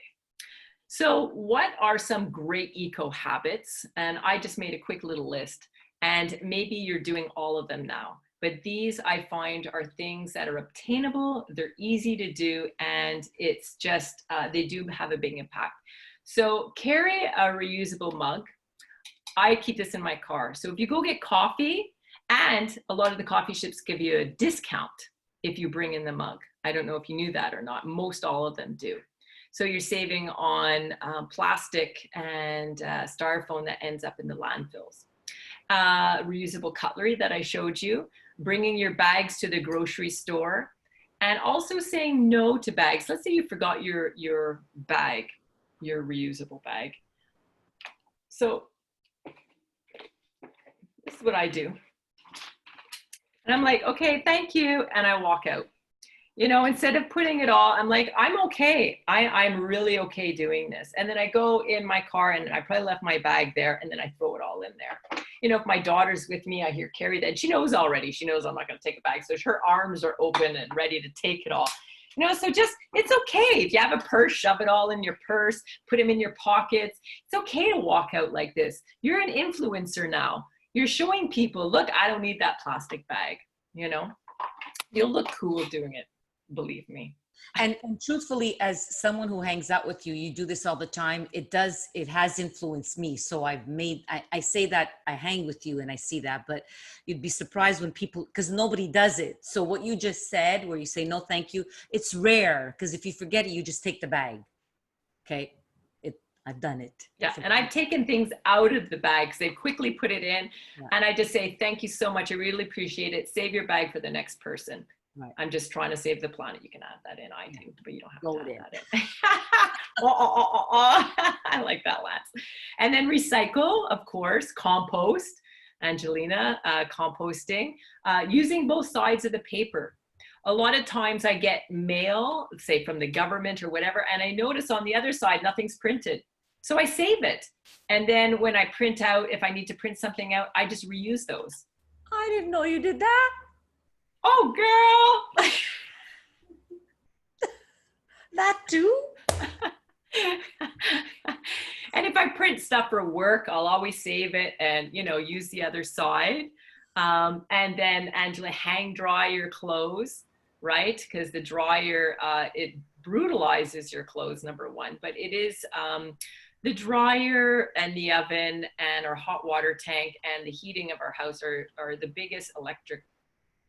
So what are some great eco habits? And I just made a quick little list. And maybe you're doing all of them now, but these I find are things that are obtainable, they're easy to do, and it's just, they do have a big impact. So carry a reusable mug. I keep this in my car. So if you go get coffee, and a lot of the coffee shops give you a discount if you bring in the mug. I don't know if you knew that or not. Most all of them do. So you're saving on plastic and styrofoam that ends up in the landfills. Reusable cutlery that I showed you, bringing your bags to the grocery store, and also saying no to bags. Let's say you forgot your bag, your reusable bag. So this is what I do. And I'm like, okay, thank you. And I walk out. You know, instead of putting it all, I'm like, I'm okay. I'm really okay doing this. And then I go in my car and I probably left my bag there and then I throw it all in there. You know, if my daughter's with me, I hear Carrie that she knows already. She knows I'm not going to take a bag. So her arms are open and ready to take it all. You know, so just, it's okay. If you have a purse, shove it all in your purse, put them in your pockets. It's okay to walk out like this. You're an influencer now. You're showing people, look, I don't need that plastic bag. You know, you'll look cool doing it. Believe me. And truthfully, as someone who hangs out with you, you do this all the time. It has influenced me. So I say that I hang with you and I see that, but you'd be surprised when people, because nobody does it. So what you just said, where you say, no, thank you, it's rare. Because if you forget it, you just take the bag. Okay. I've done it. Yeah, and I've taken things out of the bag because they quickly put it in. Yeah. And I just say, thank you so much. I really appreciate it. Save your bag for the next person. Right. I'm just trying to save the planet. You can add that in, I do, but you don't have Go to with add that in. I like that, Lance. And then recycle, of course, compost. Angelina, composting, using both sides of the paper. A lot of times I get mail, say from the government or whatever, and I notice on the other side, nothing's printed. So I save it. And then when I print out, if I need to print something out, I just reuse those. I didn't know you did that. Oh, girl. That too? And if I print stuff for work, I'll always save it and, you know, use the other side. And then, Angela, hang dry your clothes, right? Because the dryer, it brutalizes your clothes, number one. But it is the dryer and the oven and our hot water tank and the heating of our house are the biggest electric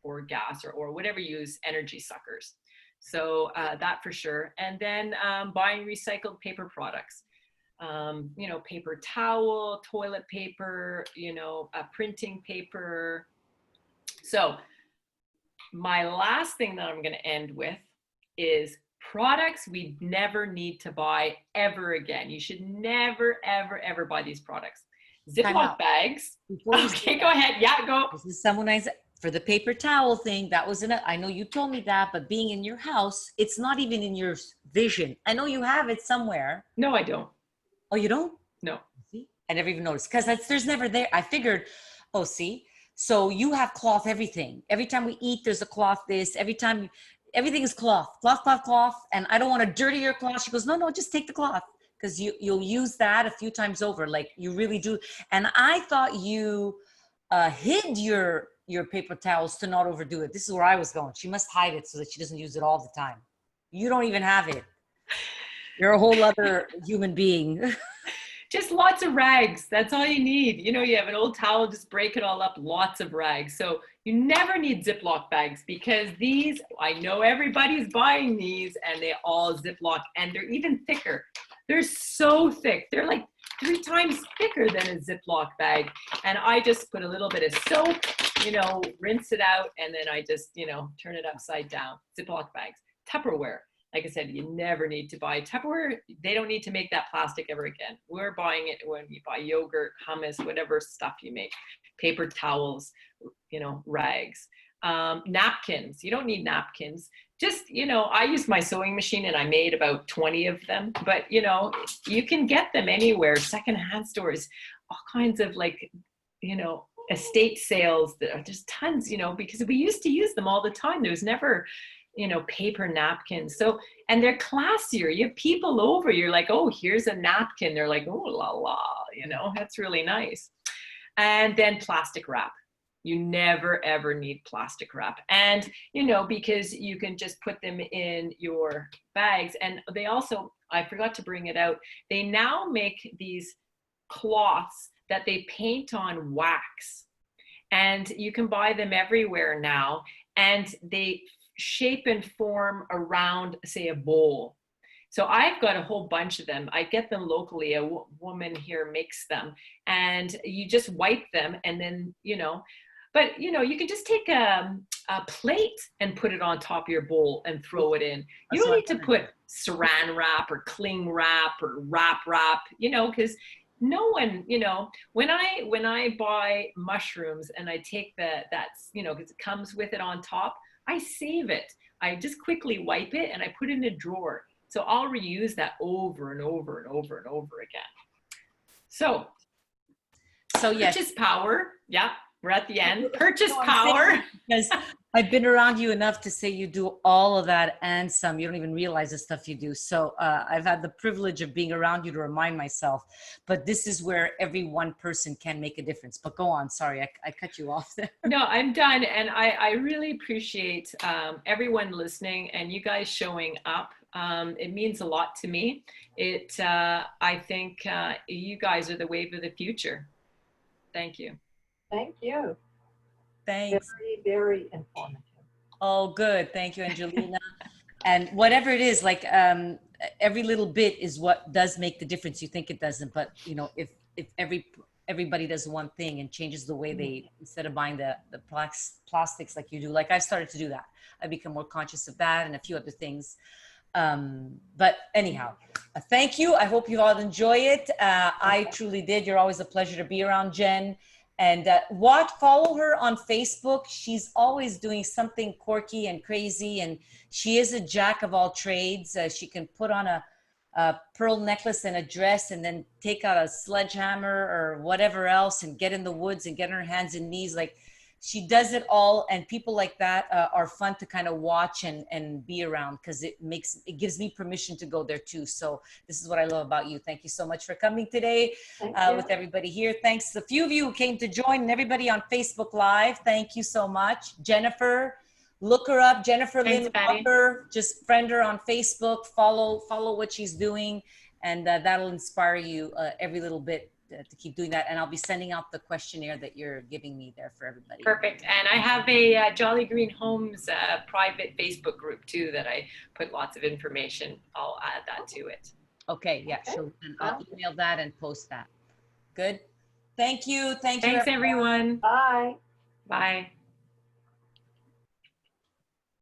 or gas or whatever you use energy suckers. So that for sure. And then buying recycled paper products. You know, paper towel, toilet paper, you know, printing paper. So my last thing that I'm going to end with is products we never need to buy ever again. You should never, ever, ever buy these products. Ziploc bags. Okay, go ahead. Yeah, go. This is someone I said for the paper towel thing. That was I know you told me that, but being in your house, it's not even in your vision. I know you have it somewhere. No, I don't. Oh, you don't? No. See? I never even noticed because there's never there. I figured, oh, see, so you have cloth everything. Every time we eat, there's a cloth. Everything is cloth. And I don't want to dirty your cloth. She goes, no, just take the cloth because you'll use that a few times over. Like you really do. And I thought you hid your paper towels to not overdo it. This is where I was going. She must hide it so that she doesn't use it all the time. You don't even have it. You're a whole other human being. Just lots of rags. That's all you need. You know, you have an old towel, just break it all up, lots of rags. So you never need Ziploc bags because these, I know everybody's buying these and they all Ziploc and they're even thicker. They're so thick. They're like 3 times thicker than a Ziploc bag. And I just put a little bit of soap, you know, rinse it out. And then I just, you know, turn it upside down. Ziploc bags. Tupperware. Like I said, you never need to buy Tupperware. They don't need to make that plastic ever again. We're buying it when you buy yogurt, hummus, whatever stuff you make. Paper towels, you know, rags. Napkins. You don't need napkins. Just, you know, I use my sewing machine and I made about 20 of them. But, you know, you can get them anywhere. Secondhand stores, all kinds of like, you know, estate sales. That are just tons, you know, because we used to use them all the time. There was never, you know, paper napkins. So, and they're classier. You have people over, you're like, oh, here's a napkin. They're like, oh, la, la, you know, that's really nice. And then plastic wrap. You never ever need plastic wrap. And, you know, because you can just put them in your bags. And they also, I forgot to bring it out, they now make these cloths that they paint on wax. And you can buy them everywhere now. And they shape and form around, say, a bowl. So I've got a whole bunch of them. I get them locally. A woman here makes them, and you just wipe them, and then, you know, but you know, you can just take a plate and put it on top of your bowl and throw it in. You don't need to put saran wrap or cling wrap or wrap, you know, because no one, you know, when I buy mushrooms and I take that's, you know, because it comes with it on top, I save it. I just quickly wipe it and I put it in a drawer. So I'll reuse that over and over and over and over again. So yes, purchase power. Yeah, we're at the end. Purchase power. Because I've been around you enough to say you do all of that and some. You don't even realize the stuff you do. So I've had the privilege of being around you to remind myself. But this is where every one person can make a difference. But go on. Sorry, I cut you off there. No, I'm done. And I really appreciate everyone listening and you guys showing up. It means a lot to me. I think you guys are the wave of the future. Thank you. Thank you. Thanks. Very, very informative. Oh, good. Thank you, Angelina. And whatever it is, like every little bit is what does make the difference. You think it doesn't, but you know, if everybody does one thing and changes the way they, instead of buying the plastics like you do, like I've started to do that. I become more conscious of that and a few other things. But anyhow, thank you. I hope you all enjoy it. I truly did. You're always a pleasure to be around, Jen. And follow her on Facebook. She's always doing something quirky and crazy. And she is a jack of all trades. She can put on a pearl necklace and a dress and then take out a sledgehammer or whatever else and get in the woods and get on her hands and knees. Like, she does it all, and people like that are fun to kind of watch and be around, because it gives me permission to go there too. So this is what I love about you. Thank you so much for coming today with everybody here. Thanks to a few of you who came to join, and everybody on Facebook Live. Thank you so much. Jennifer, look her up, Jennifer Lynn Walker. Just friend her on Facebook. Follow what she's doing, and that'll inspire you every little bit to keep doing that. And I'll be sending out the questionnaire that you're giving me there for everybody. Perfect. And I have a Jolly Green Homes private Facebook group too that I put lots of information. I'll add that to it. Okay, yeah. So I'll email that and post that. Good. Thank you. Thanks everyone. Bye. Bye.